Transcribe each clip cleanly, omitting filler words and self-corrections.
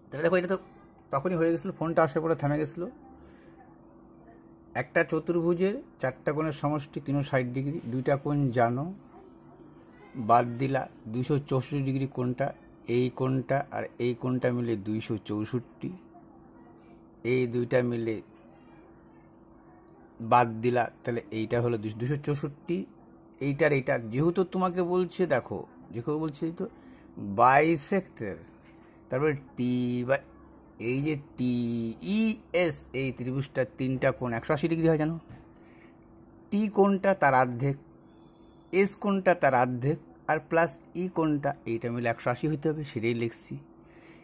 তাহলে দেখো এটা তো তখনই হয়ে গেছিলো, ফোনটা আসার পরে থেমে গেছিলো। একটা চতুর্ভুজের চারটা কোণের সমষ্টি 360 ডিগ্রি, দুইটা কোণ জানো, বাদ দিলা 264 ডিগ্রি কোণটা, এই কোণটা আর এই কোণটা মিলে 264, এই দুইটা মিলে বাদ দিলা, তাহলে এইটা হলো 264, এইটার এইটা যেহেতু তোমাকে বলছে, দেখো যেহেতু বলছে তো বাইসেক্টর, তারপরে টি বা এই যে টি ই এস, এই ত্রিভুজটার তিনটা কোণ 180 ডিগ্রি হয় জানো। টি কোণটা তার অর্ধেক, এস কোণটা তার অর্ধেক, আর প্লাস ই কোণটা, এইটা মিলে 180 হইতে হবে, সেটাই লিখছি।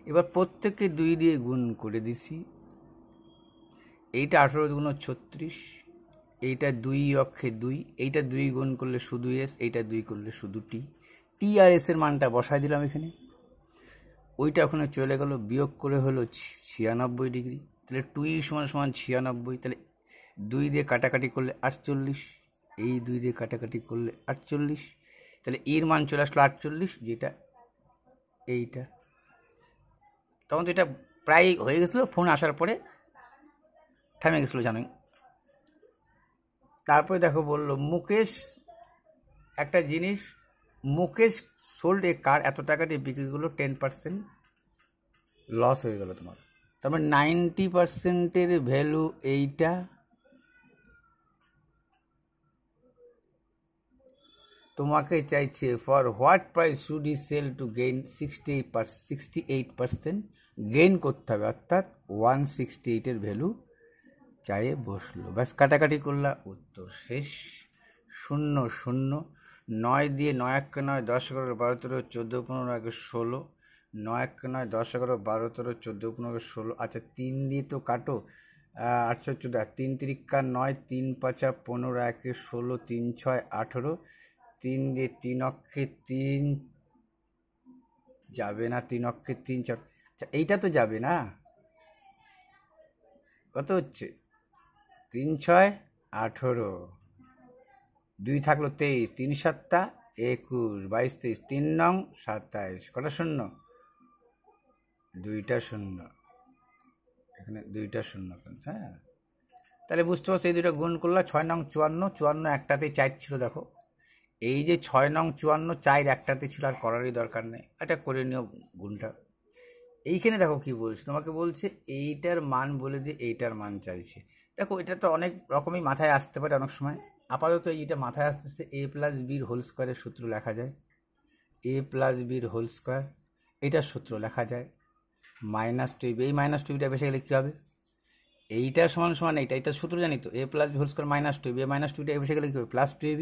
এবার প্রত্যেককে 2 দিয়ে গুণ করে দিছি। এইটা 18 গুণ 36, এইটা 2 অক্ষে 2, এইটা 2 গুণ করলে শুধু এস, এইটা 2 করলে শুধু টি। টি আর এস এর মানটা বসাই দিলাম এখানে, ওইটা ওখানে চলে গেল, বিয়োগ করে হলো 96 ডিগ্রি। তাহলে 2 সমান সমান 96, তাহলে 2 দিয়ে কাটাকাটি করলে 48, এই 2 দিয়ে কাটাকাটি করলে 48, তাহলে এর মান চলে আসলো 48, যেটা এইটা। তখন তো এটা প্রায় হয়ে গেছিলো, ফোন আসার পরে থেমে গেছিলো জানোই। তারপরে দেখো বললো মুকেশ একটা জিনিস, মুকেশ সোল্ড এ কার, এত টাকা দিয়ে বিক্রি করলো, 10% লস হয়ে গেল তোমার। তারপর 90%-এর ভ্যালু এইটা, তোমাকে চাইছে for what price should I sell to gain 68%, gain করতে হবে, অর্থাৎ 168-এর ভ্যালু চাইয়ে বসলো। ব্যাস কাটাকাটি করলা, উত্তর শেষ। 0 0, 9 দিয়ে 9 1 9, 10 11 12 13 14 15 1 16, 9 1 9 10 11 12 13 14 15 16। আচ্ছা 3 দিয়ে তো কাটো, 8 14, 3 3 9, 3 5 15 1 16, 3 6 18, 3 দিয়ে 3 অক্ষে 3 যাবে না, 3 অক্ষে 3 4। আচ্ছা এইটা তো যাবে না, কত হচ্ছে 3 6 18, 2 থাকলো 23, 3 7 21, 22 23, 3 9 27, কটা শূন্য, 2টা শূন্য, এখানে 2টা শূন্য। হ্যাঁ তাহলে বুঝতে পারছো, এই দুটো গুণ করলে 6 9 54, 54 একটাতেই 4 ছিল। দেখো এই যে 6 9 54, 4 একটাতে ছিল, আর করারই দরকার নেই, এটা করে নিও গুণটা। এইখানে দেখো কি বলছে, তোমাকে বলছে এইটার মান বলে দিয়ে এইটার মান চাইছে। দেখো এটা তো অনেক রকমই মাথায় আসতে পারে অনেক সময়, আপাতত এইটা মাথায় আসতেছে, এ প্লাস বির হোল স্কোয়ারের সূত্র লেখা যায়, এ প্লাস বির হোল স্কোয়ার, এইটার সূত্র লেখা যায় -2ab, এই -2bটা বেশি গেলে কী হবে, এইটা সমান সমান এইটা, এইটার সূত্র জানি তো, A plus B whole square -2ab, এই -2টা বেশি গেলে কী হবে, +2ab,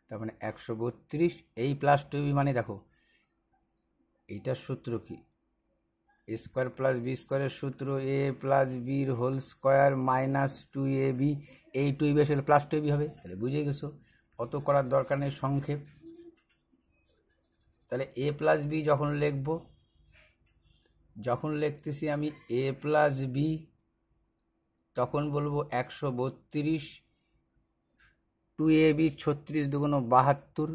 তার মানে 132। এই +2ab মানে দেখো এইটার সূত্র কি, এ স্কোয়ার প্লাস বি স্কোয়ারের সূত্র, এ প্লাস বির হোল স্কোয়ার -2ab, এই 2ab আসলে +2ab হবে। তাহলে বুঝে গেছো, অত করার দরকার নেই, সংক্ষেপ। তাহলে এ প্লাস বি যখন লিখবো, যখন লিখতেছি আমি এ প্লাস বি, তখন বলবো 132, 2ab 36 2 72,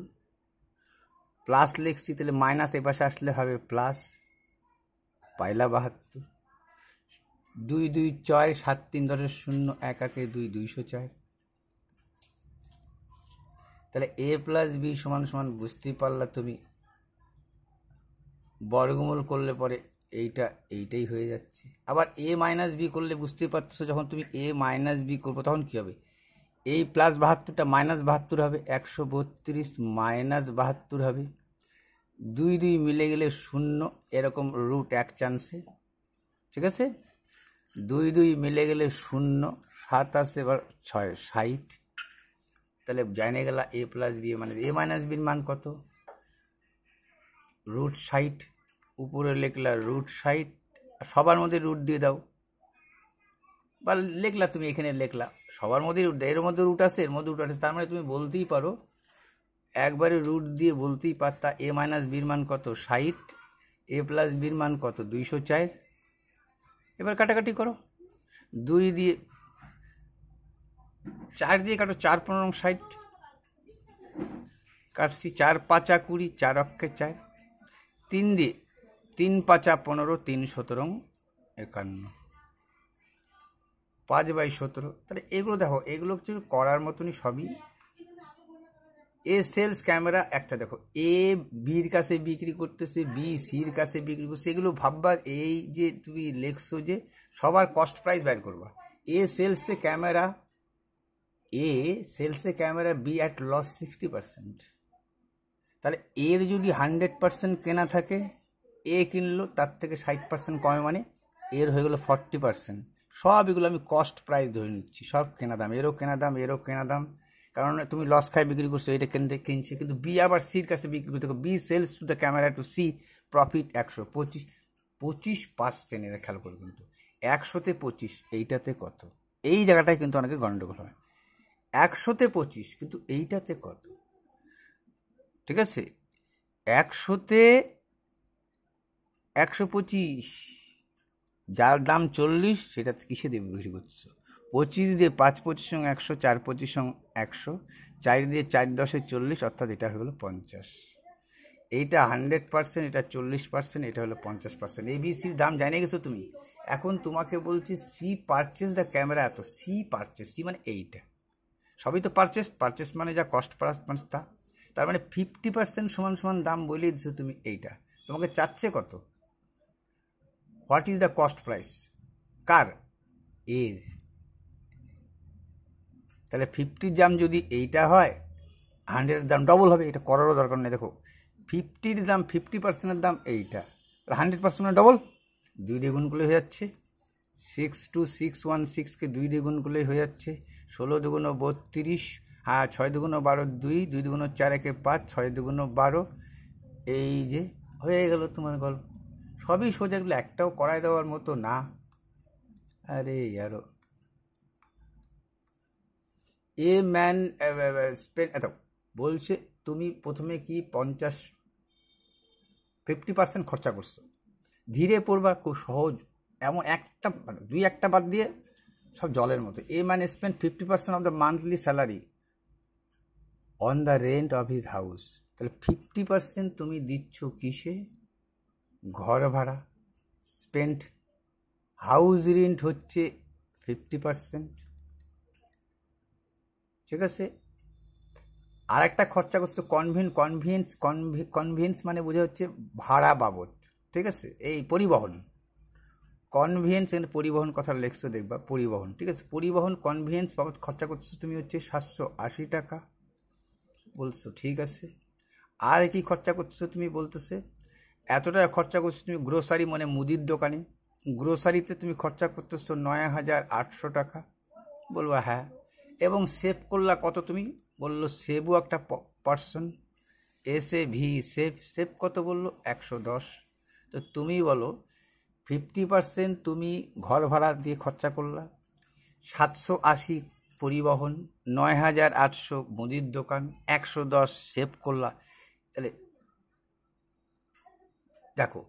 প্লাস লিখছি, তাহলে মাইনাস এ পাশে আসলে হবে প্লাস, পাইলা 72, 2 2 4 7 3 10 0 1 1 2 204। তাহলে এ প্লাস বি সমান সমান বুঝতেই পারলা তুমি, বর্গমূল করলে পরে এইটাই হয়ে যাচ্ছে। আবার এ মাইনাস বি করলে বুঝতেই পারছো, যখন তুমি এ মাইনাস বি করবো তখন কী হবে, এই +72টা -72 হবে, 132 -72 হবে, 2 2 মিলে গেলে 0, এরকম √1 চান্সে, ঠিক আছে, 2 2 মিলে গেলে 0, 7 আসে, এবার 6 60। তাহলে জানে গেলা এ প্লাস বি মানে এ মাইনাস বির মান কত, √60, উপরে লিখলা √60, সবার মধ্যে রুট দিয়ে দাও, বা লিখলা তুমি এখানে লিখলা সবার মধ্যেই রুট দেয়, এর মধ্যে রুট আছে, এর মধ্যে রুট আছে, তার মানে তুমি বলতেই পারো, একবারে রুট দিয়ে বলতেই পারতা এ মাইনাস বির মান কত 60, এ প্লাস বির মান কত 204। এবার কাটাকাটি করো, 2 দিয়ে 4 দিয়ে কাটো, 4 15 60 কাটছি, 4 5 20, 4 অক্ষে 4, 3 দিয়ে 3 5 15, 3 17 51, 5/17। তাহলে এগুলো দেখো, এগুলো হচ্ছে করার মতনই সবই। এ সেলস ক্যামেরা একটা দেখো, এ বির কাছে বিক্রি করতেছে, বি সির কাছে বিক্রি করছে, এগুলো ভাববার এই যে তুমি লেখছো যে সবার কস্ট প্রাইস বের করবা। এ সেলসে ক্যামেরা বি অ্যাট লস 60%। তাহলে এর যদি 100% কেনা থাকে, এ কিনলো তার থেকে 60% কমে, মানে এর হয়ে গেলো 40%। সব এগুলো আমি কস্ট প্রাইস ধরে নিচ্ছি, সব কেনা দাম, এরও কেনা দাম, এরও কেনা দাম, কারণ তুমি লস খাই বিক্রি করছো, এটা কিনছে। কিন্তু বি আবার সির কাছে বিক্রি করতে, B sells to the camera to C profit 125%। এরা খেয়াল করে, কিন্তু 100-তে 25, এইটাতে কত? এই জায়গাটায় কিন্তু অনেকের গন্ডগোল হয়। 100-তে 25, কিন্তু এইটাতে কত? ঠিক আছে, 100-তে 125, যার দাম 40 সেটা কিসে দিয়ে বিক্রি করছো? 25 দিয়ে 5-25 সঙ্গে 100, 4-25 সঙ্গে 100, 4 দিয়ে 4-10 40, অর্থাৎ এটা হয়ে গেলো 50। এইটা 100%, এটা 40%, এটা হলো 50%। এবিসির দাম জানে গেছো তুমি। এখন তোমাকে বলছি সি পারচেস দ্য ক্যামেরা এত, সি পারচেস, সি মানে এইটা সবই তো পারচেস মানে যা কস্ট প্রাইস তা, তার মানে 50% সমান সমান দাম বলে দিচ্ছ তুমি। এইটা তোমাকে চাচ্ছে কত? What is the cost price? কার? এর। তাহলে 50-র দাম যদি এইটা হয়, 100-এর দাম ডবল হবে। এটা করারও দরকার নেই। দেখো 50-র দাম, 50%-এর দাম এইটা, 100% ডবল, 2 দিয়ে গুণ করলে হয়ে যাচ্ছে 62616কে 2 দিয়ে গুণ করলে হয়ে যাচ্ছে 16 × 32, হ্যাঁ 6 × 12 2, 2 × 4 = 5, 6 × 12, এই যে হয়ে গেল তোমার গল্প। সবই সোজা, এগুলো একটাও করায় দেওয়ার মতো না। আরে আরো এ ম্যান স্পেন্ড এত বলছে, তুমি প্রথমে কি 50% খরচা করছো, ধীরে পড়বা, খুব সহজ। এমন একটা মানে 2-1টা বাদ দিয়ে সব জলের মতো। A man spend 50% of the monthly salary on the rent of his house. তাহলে 50% তুমি দিচ্ছ কিসে? ঘর ভাড়া। স্পেন্ড হাউস রেন্ট হচ্ছে 50%, ঠিক আছে। আর একটা খরচা করছে কনভিয়েন্স মানে বোঝা হচ্ছে ভাড়া বাবদ, ঠিক আছে। এই পরিবহন, কনভিয়েন্স এখানে পরিবহন কথা লেখছো দেখবা, পরিবহন, ঠিক আছে। পরিবহন কনভিয়েন্স বাবদ খরচা করছো তুমি হচ্ছে 780 টাকা বলছো, ঠিক আছে। আর কি খরচা করছো তুমি? বলতেছে এত টাকা খরচা করছো তুমি গ্রোসারি মানে মুদির দোকানে, গ্রোসারিতে তুমি খরচা করতেছো 9800 টাকা। বলবো হ্যাঁ। এবং সেভ করলা কত তুমি? বললো সেভও একটা পার্সন, SAV সেভ কত? বললো 110। তো তুমি বলো 50% তুমি ঘর ভাড়া দিয়ে খরচা করলা, 780 পরিবহন, 9800 মুদির দোকান, 110 সেভ করলা। তাহলে দেখো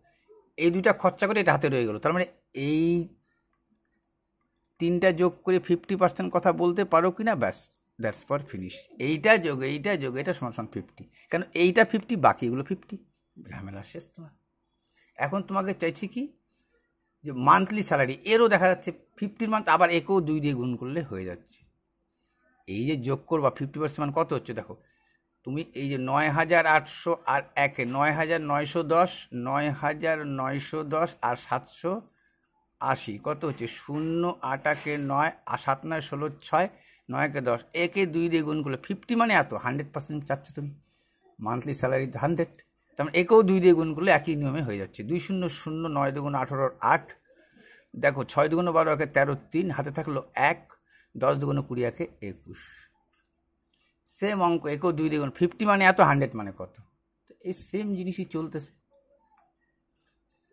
এই দুইটা খরচা করে এটা হাতে রয়ে গেল। তার মানে এই 3টা যোগ করে 50% কথা বলতে পারো কিনা, ব্যাস, দ্যাটস ফর ফিনিশ। এইটা যোগ এটা সমান 50, কেন এইটা 50, বাকিগুলো 50, ঝামেলা শেষ তোমার। এখন তোমাকে চাইছি কি, যে মান্থলি স্যালারি, এরও দেখা যাচ্ছে 50 মান্থ, আবার একেও 2 দিয়ে গুণ করলে হয়ে যাচ্ছে। এই যে যোগ করবা 50% মান কত হচ্ছে দেখো, তুমি এই যে 9800 আর 1-এ 9910, 9910 আর 780 কত হচ্ছে 0, 8-কে 9, 7 9 16 6, 9-কে 10, একে 2 দিয়ে গুণ করলে 50 মানে এত, 100% চাচ্ছ তুমি। মান্থলি স্যালারি 100, তার মানে একেও 2 দিয়ে গুণ করলে একই নিয়মে হয়ে যাচ্ছে। 2 0 0, 9 2 18 8, দেখো 6 2 12, 13 3, হাতে থাকলো 1, 10 2 20, 21। সেম অঙ্ক, একেও 2 দিয়ে গুণ, 50 মানে এত, 100 মানে কত? এই সেম জিনিসই চলতেছে।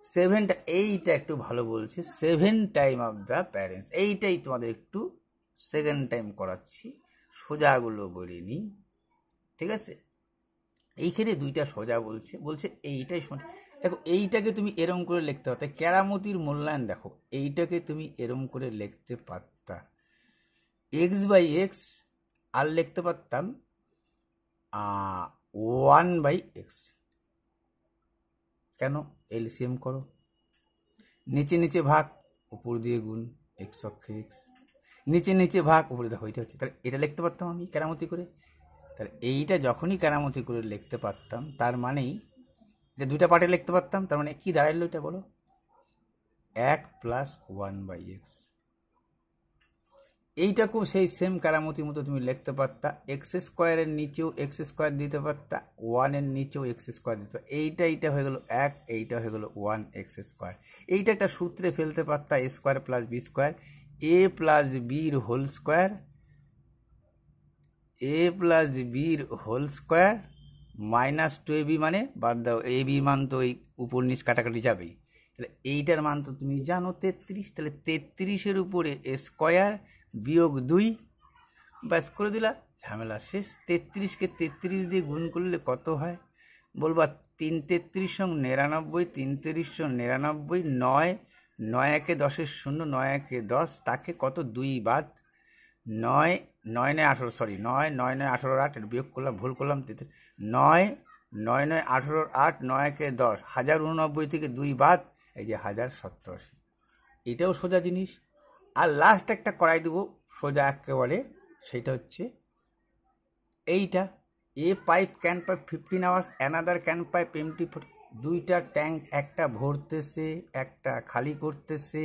7টা, এইটা একটু ভালো বলছে, 7 টাইম অফ দ্য প্যারেন্টস, এইটাই তোমাদের একটু সেকেন্ড টাইম করাচ্ছি, সোজাগুলো বলিনি, ঠিক আছে। এইখানে 2টা সোজা বলছে এইটাই শোন। দেখো এইটাকে তুমি এরম করে লিখতে পারতে, কেরামতির মূল্যায়ন দেখো, এইটাকে তুমি এরম করে লিখতে পারতা x/x, আর লিখতে পারতাম 1/x। কেন? এলসিএম করো, নিচে নিচে ভাগ, উপর দিয়ে গুণ এক্স অক্ষে এক্স, নিচে নিচে ভাগ উপরে, দেখো এটা হচ্ছে। তাহলে এটা লিখতে পারতাম আমি কেরামতি করে। তাহলে এইটা যখনই কেরামতি করে লিখতে পারতাম তার মানেই এটা দুইটা পার্টে লিখতে পারতাম। তার মানে কি দাঁড়াইলো এটা বলো, 1 + 1/x। এইটাকেও সেই সেম কারামতির মতো তুমি লিখতে পারতা, এক্স স্কোয়ারের নিচেও এক্স স্কোয়ার দিতে পারতা, 1 এর নিচেও এক্স স্কোয়ার দিতে পারতা। এইটা হয়ে গেল 1, এইটা হয়ে গেল 1x স্কোয়ার। এইটা একটা সূত্রে ফেলতে পারতা, a square plus B square, a plus বির হোল স্কোয়ার, a প্লাস বির হোল স্কোয়ার মাইনাস 2ab, মানে বাদ দাও, a b মান তো ওই উপর নিচ কাটাকাটি যাবেই। তাহলে এইটার মান তো তুমি জানো 33। তাহলে 33-এর উপরে a স্কোয়ার বিয়োগ 2, ব্যাস করে দিলা, ঝামেলা শেষ। 33-কে 33 দিয়ে গুণ করলে কত হয় বলবা, 3 33 সঙ্গে 99, 3 33 সঙ্গে 99, 9, 9 একে 10-এর 0, 9 একে 10, তাকে কত 2 বাদ, 9 9 9 18, সরি 9 9 9 18 8, এটা বিয়োগ করলাম, ভুল করলাম, 9 9 9 18 8, 9 একে 10, 1089 থেকে 2 বাদ, এই যে 1087। এটাও সোজা জিনিস। আর লাস্ট একটা করাই দেবো সোজা একেবারে, সেটা হচ্ছে এইটা, a pipe can pipe 15 hours, another can pipe empty, দুইটা ট্যাঙ্ক, একটা ভরতেছে একটা খালি করতেছে।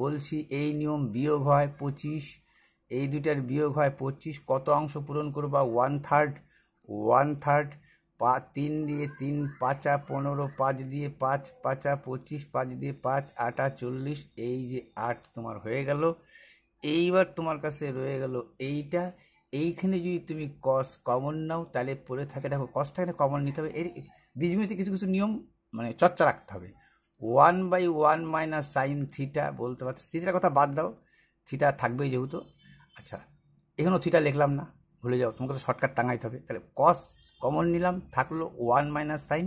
বলছি এই নিয়ম বিয়োগ হয় 25, এই দুইটার বিয়োগ হয় 25, কত অংশ পূরণ করবা, 1/3, 1/3, 3 দিয়ে 3 5 15, 5 দিয়ে 5 5 25, 5 দিয়ে 5 8 40, এই যে 8 তোমার হয়ে গেল। এইবার তোমার কাছে রয়ে গেল এইটা। এইখানে যদি তুমি কস কমন নাও তাহলে পড়ে থাকে, দেখো কসটা এখানে কমন নিতে হবে। এর বীজগণিতে কিছু কিছু নিয়ম মানে চর্চা রাখতে হবে। 1/1 - sin থিটা বলতে পারছো, থিটার কথা বাদ দাও, থিটা থাকবেই যেহেতু। আচ্ছা, এখানেও থিটা লিখলাম না, ভুলে যাও, তোমাকে তো শর্টকাট টাঙাইতে হবে। তাহলে কস কমন নিলাম, থাকলো 1 - sin,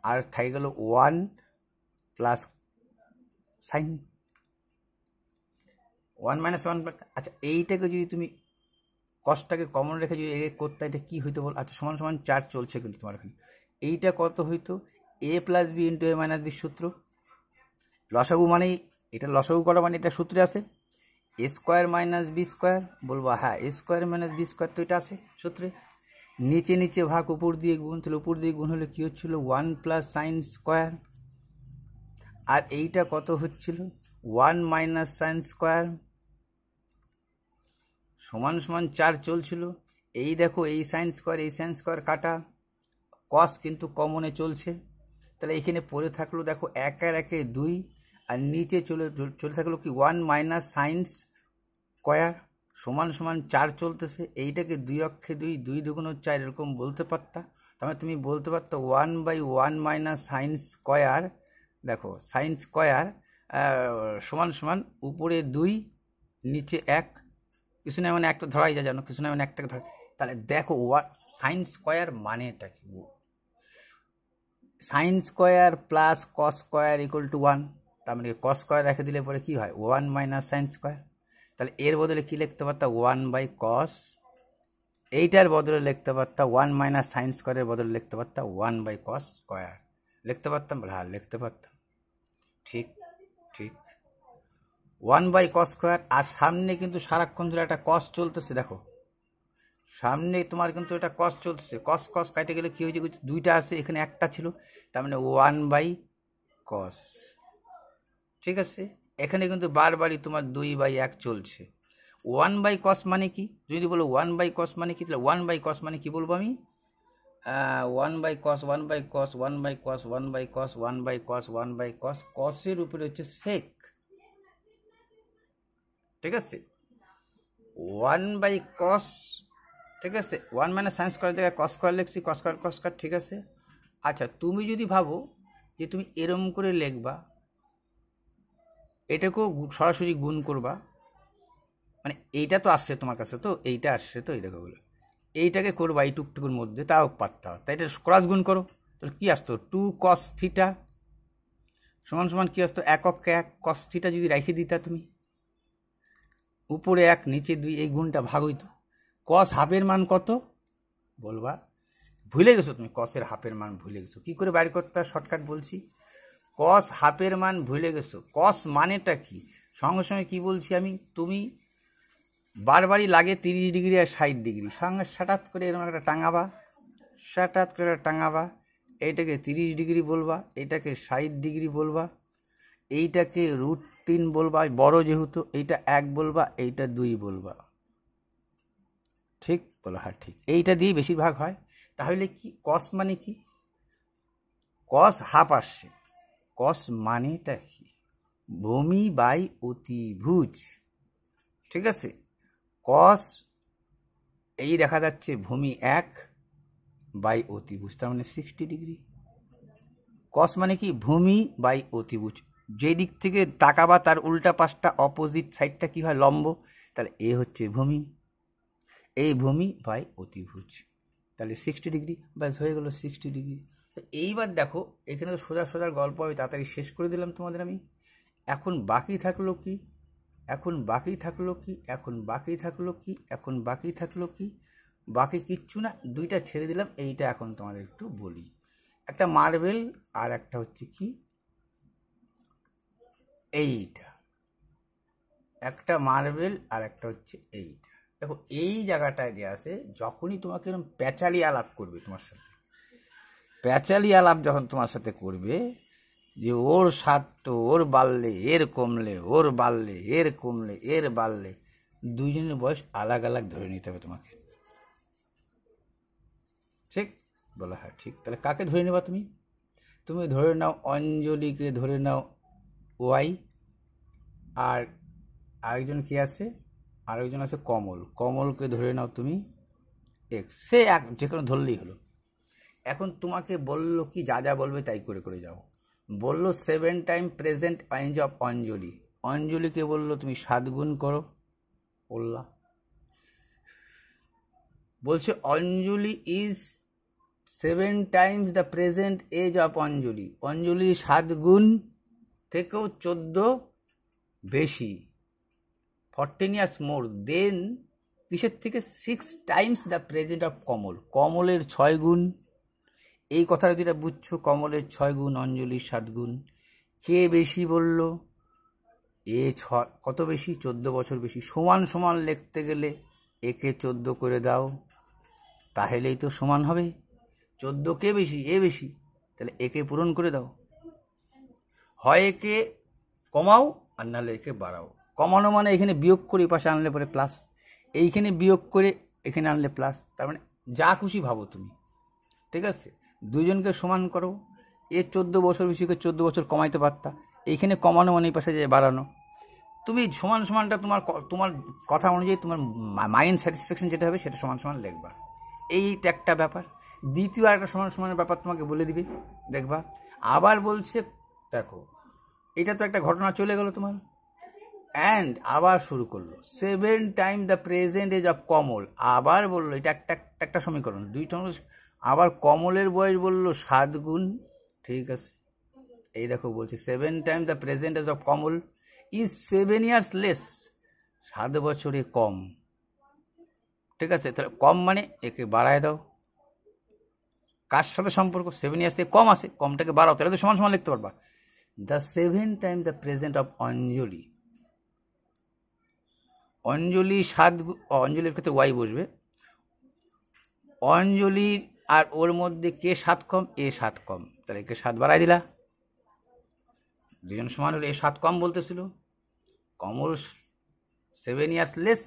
আর থাকে গেল 1 + sin, 1 - 1। আচ্ছা, এইটাকে যদি তুমি কসটাকে কমন রেখে যদি এ করতে, এটা কী হইতো বল? আচ্ছা, সমান সমান 4 চলছে কিন্তু তোমার এখানে। এইটা কত হইতো, a + b × a - b সূত্র, লসাগু মানেই এটা, লসাগু করা মানে এটা সূত্রে আছে, a square minus B square, বলবো হ্যাঁ a square minus B square, তো এটা আছে সূত্রে। নিচে নিচে ভাগ উপর দিয়ে গুণ, তাহলে উপর দিয়ে গুণ হলে কী হচ্ছিল, 1 + sin স্কোয়ার, আর এইটা কত হচ্ছিল 1 - sin স্কোয়ার, সমান সমান 4 চলছিল। এই দেখো, এই সাইন স্কোয়ার কাটা, কস কিন্তু কমনে চলছে, তাহলে এখানে পড়ে থাকলো দেখো 1 আর 1 2, আর নিচে চলে থাকলো কি 1 - sin স্কোয়ার, সমান সমান 4 চলতেছে। এইটাকে 2 অক্ষে 2, 2 2 4 এরকম বলতে পারতা। তাহলে তুমি বলতে পারতো 1/1 - sin স্কোয়ার, দেখো সাইন স্কোয়ার সমান সমান উপরে 2 নিচে 1, কিছু না মানে একটা ধরাই যায়, জানো কিছু না মানে একটাকে ধরা। তাহলে দেখো সাইন স্কোয়ার মানেটা কি, sine square plus cos square = 1, তার মানে কস স্কোয়ার রেখে দিলে পরে কি হয় 1 - sin স্কোয়ার। তাহলে এর বদলে কি লিখতে পারতাম 1/cos, এইটার বদলে লিখতে পারতাম 1 - sin স্কোয়ারের বদলে লিখতে পারতাম 1/cos স্কোয়ার, লিখতে পারতাম, হ্যাঁ লিখতে পারতাম, ঠিক ঠিক 1/cos স্কোয়ার। আর সামনে কিন্তু সারাক্ষণ ধরে একটা কস চলতেছে, দেখো সামনে তোমার কিন্তু এটা কস চলতেছে, কস কস কাটে গেলে কি হয়েছে, দুইটা আছে, এখানে একটা ছিল, তার মানে 1/cos, ঠিক আছে। এখানে কিন্তু বারবারই তোমার 2/1 চলছে। 1/cos মানে কি, যদি বলো 1/cos মানে কি, তাহলে 1/cos মানে কি বলবো আমি, 1/cos 1/cos 1/cos 1/cos 1/cos 1/cos, কসের উপরে হচ্ছে সেক, ঠিক আছে, 1/cos, ঠিক আছে। 1 - sin স্কোয়ার জায়গায় কস স্কোয়ার লিখছি, কস স্কোয়ার, ঠিক আছে। আচ্ছা, তুমি যদি ভাবো যে তুমি এরম করে লিখবা, এটাকেও সরাসরি গুণ করবা, মানে এইটা তো আসছে তোমার কাছে, তো এইটা আসছে, তো এই দেখো এইটাকে করবা এই টুকটুকুর মধ্যে, তাও পারতা, তাই এটা ক্রস গুণ করো, তাহলে কী আসতো 2 cos থিটা সমান সমান কী আসতো 1 অক্ষে 1 cos থিটা, যদি রেখে দিতা তুমি, উপরে 1 নিচে 2, এই গুণটা ভাগ হইতো। কস হাফের মান কত বলবা, ভুলে গেছো তুমি, কসের হাফের মান ভুলে গেছো, কি করে বাইর করতে, শর্টকাট বলছি, কস হাফের মান ভুলে গেছো। কস মানেটা কি, সঙ্গে সঙ্গে কী বলছি আমি, তুমি বারবারই লাগে 30 ডিগ্রি আর 60 ডিগ্রি, সঙ্গে হঠাৎ করে এরকম একটা টাঙাবা, হঠাৎ করে টাঙাবা, এইটাকে 30 ডিগ্রি বলবা, এটাকে 60 ডিগ্রি বলবা, এইটাকে √3 বলবা, বড় যেহেতু এইটা 1 বলবা, এইটা 2 বলবা। ঠিক বলো? হ্যাঁ ঠিক, এইটা দিয়ে বেশিরভাগ হয়। তাহলে কি কস মানে কি? কস হাফ আসছে। কস মানেটা কি? ভূমি বাই অতিভুজ। ঠিক আছে, কস এই দেখা যাচ্ছে ভূমি 1 বাই অতিভুজ, তার মানে 60 ডিগ্রি। কস মানে কি? ভূমি বাই অতিভুজ, যে দিক থেকে তাকাবা তার উল্টা পাশটা, অপোজিট সাইডটা কি হয়? লম্ব। তাহলে এ হচ্ছে ভূমি, এই ভূমি বাই অতিভুজ, তাহলে 60 ডিগ্রি। ব্যাস হয়ে গেল 60 ডিগ্রি। তো এইবার দেখো, এখানে তো সোজা সোজা গল্প আমি তাড়াতাড়ি শেষ করে দিলাম তোমাদের আমি। এখন বাকি থাকলো কি? এখন বাকি থাকলো কি? এখন বাকি থাকলো কি? এখন বাকি থাকলো কি? বাকি কিচ্ছু না, দুইটা ছেড়ে দিলাম। এইটা এখন তোমাদের একটু বলি। একটা মার্বেল আর একটা হচ্ছে কি এইটা, একটা মার্বেল আর একটা হচ্ছে এইটা। দেখো এই জায়গাটায় যে আছে, যখনই তোমাকে এরকম প্যাচালি আলাপ করবে তোমার সাথে, প্যাচালি আলাপ যখন তোমার সাথে করবে, যে ওর স্বাদ তো ওর বাড়লে এর কমলে, ওর বাড়লে এর কমলে, এর বাড়লে, দুইজনের বয়স আলাগ আলাগ ধরে নিতে হবে তোমাকে। ঠিক বলা? হ্যাঁ ঠিক। তাহলে কাকে ধরে নেবা তুমি? তুমি ধরে নাও অঞ্জলিকে ধরে নাও ওয়াই, আর আরেকজন কি আছে? আরেকজন আছে কমল, কমলকে ধরে নাও তুমি এক্স। সে এক যে কোনো ধরলেই হলো। এখন তোমাকে বললো কি, যা যা বলবে তাই করে করে যাও। বললো 7 time present tense of Anjali, অঞ্জলিকে বললো তুমি 7 গুণ করো, বললা। বলছে Anjali is 7 times the present age of Anjali, Anjali 7 গুণ থেকেও 14 বেশি, 14 ইয়ার্স মোর দেন কিসের থেকে? 6 টাইমস দ্য প্রেজেন্ট অফ কমল, কমলের 6 গুণ। এই কথাটা যেটা বুঝছো, কমলের 6 গুণ, অঞ্জলির 7 গুণ। কে বেশি বলল? এ কত বেশি? 14 বছর বেশি। সমান সমান লিখতে গেলে একে 14 করে দাও, তাহলেই তো সমান হবে। 14 কে বেশি? এ বেশি, তাহলে একে পূরণ করে দাও। হয় একে কমাও আর নাহলে একে বাড়াও। কমানো মানে এখানে বিয়োগ করে এই পাশে আনলে পরে প্লাস, এইখানে বিয়োগ করে এখানে আনলে প্লাস, তার মানে যা খুশি ভাবো তুমি। ঠিক আছে, দুজনকে সমান করো। এর 14 বছর বেশিকে 14 বছর কমাইতে পারতা, এইখানে কমানো মানে এই পাশে যে বাড়ানো। তুমি সমান সমানটা তোমার তোমার কথা অনুযায়ী, তোমার মাইন্ড স্যাটিসফ্যাকশন যেটা হবে সেটা সমান সমান লিখবা। এইটা একটা ব্যাপার। দ্বিতীয় একটা সমান সমানের ব্যাপার তোমাকে বলে দিবে, দেখবা। আবার বলছে দেখো, এটা তো একটা ঘটনা চলে গেল তোমার, অ্যান্ড আবার শুরু করলো 7 time the present age of Kamal. আবার বললো, এটা একটা একটা সমীকরণ, দুইটা। আবার কমলের বয়স বললো 7 গুণ। ঠিক আছে, এই দেখো বলছে 7 time the present age of Kamal is 7 years less, 7 বছরে কম। ঠিক আছে, তাহলে কম মানে একে বাড়ায় দাও। কার সাথে সম্পর্ক? 7 ইয়ার্সে কম আছে, কমটাকে বাড়াও, তাহলে তো সমান সমান লিখতে পারবা। The 7 time the present of Anjali, Anjali 7, অঞ্জলির ক্ষেত্রে ওয়াই বসবে। অঞ্জলির আর ওর মধ্যে কে 7 কম? এ 7 কম, তাহলে একে 7 বাড়াই দিলা। দুজন সমান হলে এ 7 কম বলতেছিল। কমল 7 ইয়ার্স লেস,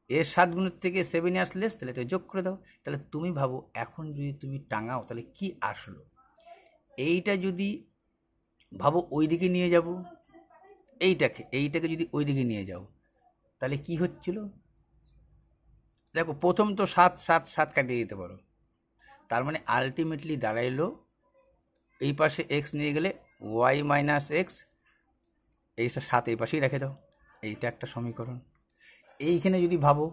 এর 7 গুণের থেকে 7 ইয়ার্স লেস, তাহলে এটা যোগ করে দাও। তাহলে তুমি ভাবো, এখন যদি তুমি টাঙাও তাহলে কি আসলো? এইটা যদি ভাবো ওই দিকে নিয়ে যাব, এইটাকে যদি ওই দিকে নিয়ে যাও, তাহলে কি হচ্ছিল? দেখো প্রথম তো 7 7 7 কাটিয়ে দিতে পারো, তার মানে আলটিমেটলি দাঁড়াইলো এই পাশে এক্স নিয়ে গেলে ওয়াই মাইনাস এক্স, এইটা 7 এই পাশেই রেখে দাও। এইটা একটা সমীকরণ। এইখানে যদি ভাবো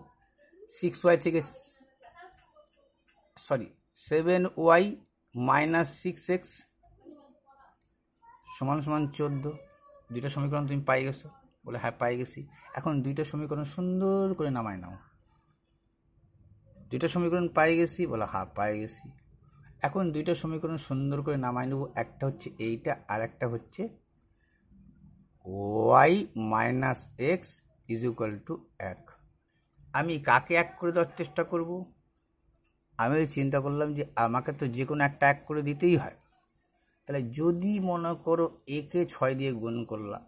6y থেকে 7y মাইনাস 6x সমান সমান 14, দুইটা সমীকরণ তুমি পাই গেছো? বলে হ্যাঁ পাই গেছি। এখন দুইটা সমীকরণ সুন্দর করে নামায় নাও। দুইটা সমীকরণ পাই গেছি? বলে হ্যাঁ পাই গেছি। এখন দুইটা সমীকরণ সুন্দর করে নামায় নেব, একটা হচ্ছে এইটা আর একটা হচ্ছে Y minus X is equal to 1। আমি কাকে 1 করে দেওয়ার চেষ্টা করব? আমি চিন্তা করলাম যে আমাকে তো যে কোনো একটা 1 করে দিতেই হয়। তাহলে যদি মনে করো একে 6 দিয়ে গুণ করলা,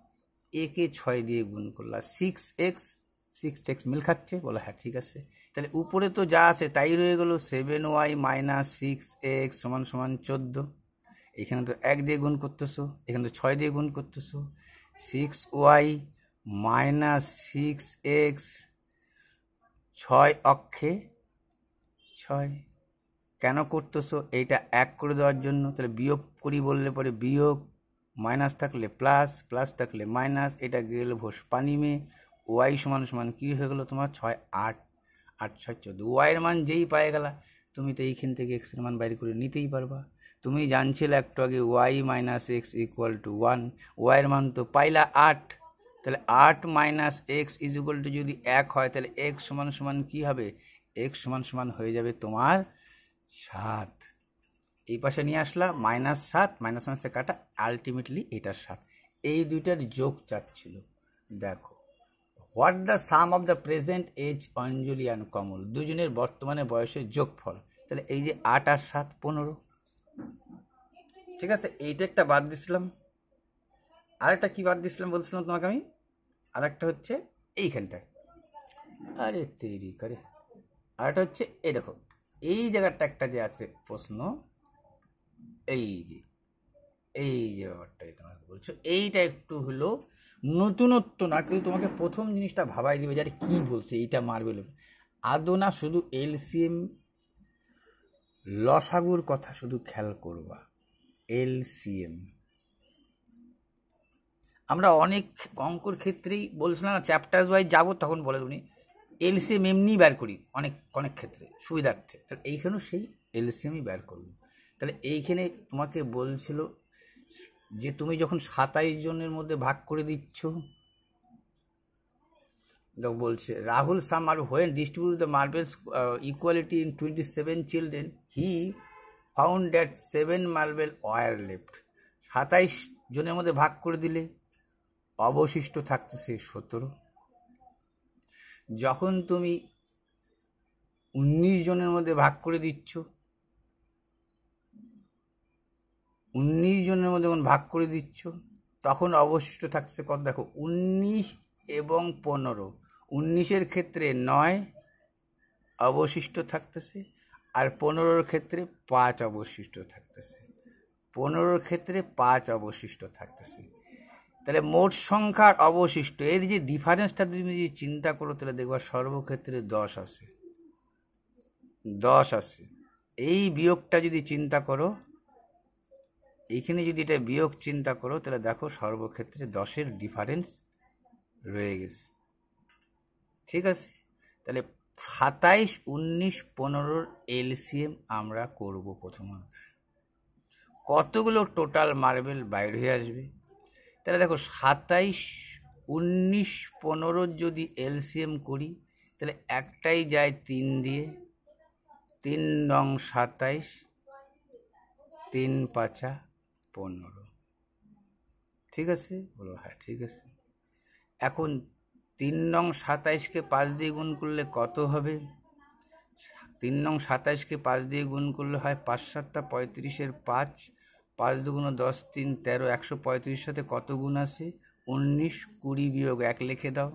একে 6 দিয়ে গুণ করলা, 6x মিল খাচ্ছে? বলো হ্যাঁ ঠিক আছে। তাহলে উপরে তো যা আছে তাই রয়ে গেল, 7y মাইনাস 6x সমান সমান 14। এখানে তো 1 দিয়ে গুণ করতেছো, এখানে তো 6 দিয়ে গুণ করতেছো। 6y মাইনাস 6x 6 অক্ষে 6 কেন করতেছো? এইটা 1 করে দেওয়ার জন্য। তাহলে বিয়োগ করি বললে পরে বিয়োগ, মাইনাস থাকলে প্লাস, প্লাস থাকলে মাইনাস, এটা গেল ভোস পানি মে। ওয়াই সমান সমান কী হয়ে গেলো তোমার? 6 8 8 6 14। ওয়াইয়ের মান যেই পায়ে গেলা তুমি তো এইখান থেকে এক্সের মান বাইরে করে নিতেই পারবা। তুমি জানছিলে একটু আগে Y minus X equal to 1, ওয়াইয়ের মান তো পাইলা 8। তাহলে 8 minus X is equal to যদি 1 হয় তাহলে এক্স সমান সমান কী হবে? এক্স সমান সমান হয়ে যাবে তোমার 7। এই পাশে নিয়ে আসলা -7, মাইনাস মাইনাসে কাটা, আলটিমেটলি এটার 7। এই দুইটার যোগ চাচ্ছিল। দেখো, what the sum of the present age Anjali and Kamal, দুজনের বর্তমানে বয়সের যোগফল। তাহলে এই যে 8 আর 7 15। ঠিক আছে, এইটা একটা বাদ দিছিলাম। আরেকটা কি বাদ দিছিলাম বলছিলাম তোমাকে আমি? আরেকটা হচ্ছে এইখানটায়, আরে তৈরি করে, আরেকটা হচ্ছে এই দেখো এই জায়গাটা একটা যে আছে প্রশ্ন, এই যে ব্যাপারটাই তোমাকে বলছো, এইটা একটু হলো নতুনত্ব না, কিন্তু তোমাকে প্রথম জিনিসটা ভাবাই দিবে যে কি বলছে এইটা মার্বেল। আদৌ না শুধু এলসিএম লসাগুর কথা শুধু খেয়াল করবা। এলসিএম আমরা অনেক অঙ্কর ক্ষেত্রেই বলছিলাম না, চ্যাপ্টার্স ওয়াইজ যাবো তখন বলে উনি এলসিএম এমনি বের করি অনেক অনেক ক্ষেত্রে সুবিধার্থে। তাহলে এইখানেও সেই এলসিএমই বের করবো। তাহলে এইখানে তোমাকে বলছিল যে তুমি যখন 27 জনের মধ্যে ভাগ করে দিচ্ছ, বলছে Rahul summer when distribute the marbles equality in 27 children he found that 7 marble were left. 27 জনের মধ্যে ভাগ করে দিলে অবশিষ্ট থাকতেছে 17। যখন তুমি 19 জনের মধ্যে ভাগ করে দিচ্ছ, 19 জনের মধ্যে যখন ভাগ করে দিচ্ছ তখন অবশিষ্ট থাকছে কত? দেখো 19 এবং 15। 19-এর ক্ষেত্রে 9 অবশিষ্ট থাকতেছে, আর 15-র ক্ষেত্রে 5 অবশিষ্ট থাকতেছে। 15-র ক্ষেত্রে 5 অবশিষ্ট থাকতেছে। তাহলে মোট সংখ্যার অবশিষ্ট এর যে ডিফারেন্সটা তুমি যদি চিন্তা করো তাহলে দেখবা সর্বক্ষেত্রে 10 আসে, 10 আসে। এই বিয়োগটা যদি চিন্তা করো, এইখানে যদি এটা বিয়োগ চিন্তা করো তাহলে দেখো সর্বক্ষেত্রে 10-এর ডিফারেন্স রয়ে গেছে। ঠিক আছে, তাহলে 27 19 15-র এলসিএম আমরা করব প্রথম অধ্যায়। কতগুলো টোটাল মার্বেল বাইর হয়ে আসবে? তাহলে দেখো 27 19 15 যদি এলসিএম করি তাহলে একটাই যায় 3 দিয়ে, 3 নং 27, 3 পাঁচা 15। ঠিক আছে, বলো হ্যাঁ ঠিক আছে। এখন 3 নং 27-কে 5 দিয়ে গুণ করলে কত হবে? 3 নং 27-কে 5 দিয়ে গুণ করলে হয় 5 7 35-এর 5, 5 2 10 3 13, 135 সাথে কত গুণ আছে? 19, 20 বিয়োগ 1 লিখে দাও,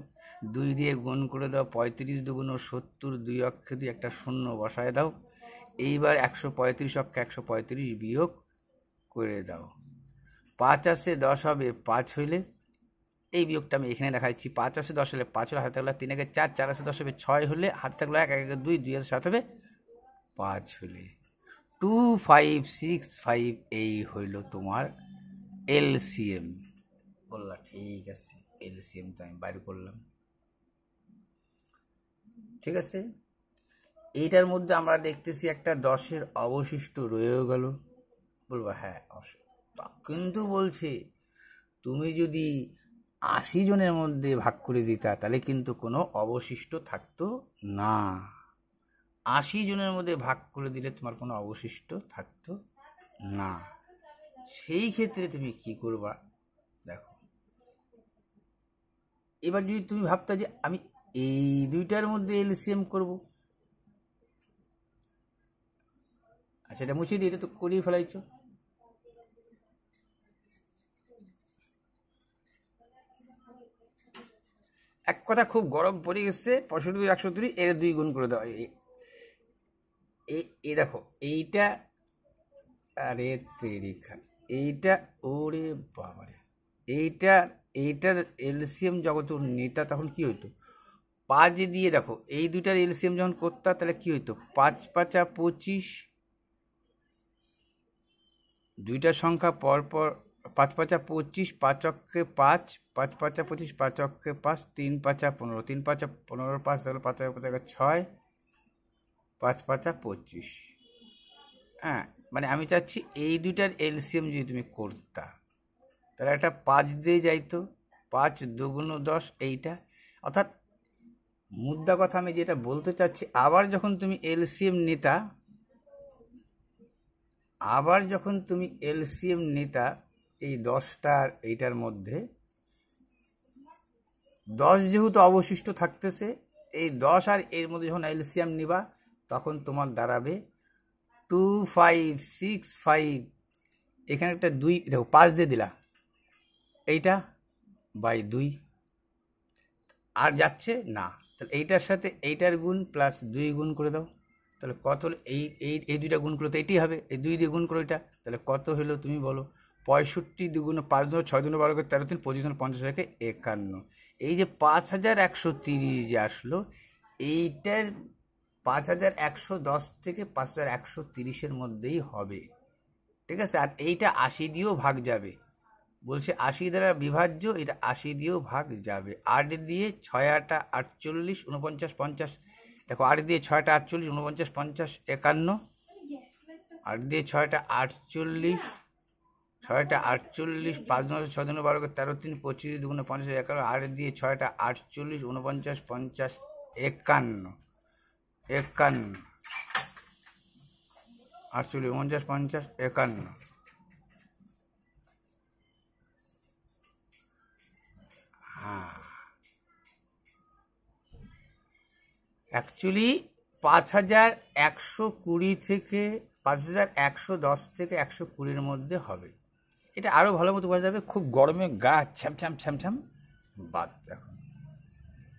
2 দিয়ে গুণ করে দাও, 35 2 70, 2 অক্ষে দিয়ে একটা শূন্য বসায় দাও। এইবার 135 অক্ষে 135 বিয়োগ করে দাও। 5 আসে 10 হবে, 5 হইলে এই বিয়োগটা আমি এখানে দেখাচ্ছি। 5 আসে 10 হলে 5 হলে হাতে থাকলে 3 একে 4, 4 আসে 10 হবে 6 হলে হাতে থাকলো 1, 1 একে 2, 2 আসে 7 হবে 5 হলে 2 5 6 5। এই হইল তোমার এলসিএম। বললা ঠিক আছে, এলসিএম তো আমি বাইর করলাম। ঠিক আছে, এইটার মধ্যে আমরা দেখতেছি একটা 10-এর অবশিষ্ট রয়েও গেল। বলবো হ্যাঁ, কিন্তু বলছে তুমি যদি 80 জনের মধ্যে ভাগ করে দিতা তাহলে কিন্তু কোনো অবশিষ্ট থাকতো না। 80 জনের মধ্যে ভাগ করে দিলে তোমার কোনো অবশিষ্ট থাকতো না। সেই ক্ষেত্রে তুমি কি করবা? দেখো এবার যদি তুমি ভাবতা যে আমি এই দুইটার মধ্যে এলসিএম করব, আচ্ছা এটা মুছে দিই, এটা তো করিয়ে ফেলাইছো। এক কথা খুব গরম পড়ে গেছে, 65 130 এর 2 গুণ করে দাও। এই দেখো এইটা, আরে তেরিখা, এইটা ওরে বাবারে, এইটার এলসিএম জগত নেতা তখন কি হইতো, 5 দিয়ে দেখো এই দুইটার এলসিএম যখন করতা তাহলে কি হইতো, 5 5 25, দুইটার সংখ্যা পরপর 5 5 25, 5 অক্ষে 5, 5 5 25, 5 অক্ষে 5, 3 5 15, 3 5 15, 5 তাহলে 5 6, 5 5 25। হ্যাঁ, মানে আমি চাচ্ছি এই দুইটার এলসিএম যদি তুমি করতা তাহলে একটা 5 দিয়ে যাইতো, 5 2 10 এইটা। অর্থাৎ মুদ্রা কথা আমি যেটা বলতে চাচ্ছি, আবার যখন তুমি এলসিএম নিতা এই 10টার এইটার মধ্যে 10 যেহেতু অবশিষ্ট থাকতেছে, এই 10 আর এর মধ্যে যখন এলসিএম নিবা তখন তোমার দাঁড়াবে 2 5 6 5, এখানে একটা 2 দেখো 5 দিয়ে দিলা, এইটা বাই 2 আর যাচ্ছে না, তাহলে এইটার সাথে এইটার গুণ প্লাস 2 গুণ করে দাও, তাহলে কত হলো, এই দুইটা গুণ করলে তো এইটাই হবে, এই 2 দিয়ে গুণ করো এটা, তাহলে কত হলো তুমি বলো। 65 2 5 6 12 করে 13 3 25 50 51। এই যে 5130 যে আসলো, এইটার 5110 থেকে 5130-এর মধ্যেই হবে, ঠিক আছে। আর এইটা 80 দিয়েও ভাগ যাবে, বলছে 80 দ্বারা বিভাজ্য, এটা 80 দিয়েও ভাগ যাবে। 8 দিয়ে 6 8 48 49 50, দেখো 8 দিয়ে 6 48 49 50 51, 8 দিয়ে 6 48, 6 48, 5 9 6 2 12 13 3 25 2 50 51, 8 দিয়ে 6 48 49 50 51 51, 48 49 50 51। অ্যাকচুয়ালি 5120 থেকে 5110 থেকে 120-র মধ্যে হবে। এটা আরও ভালো মতো বোঝা যাবে, খুব গরমে গা ছ্যামছ্যাম বাদ। দেখো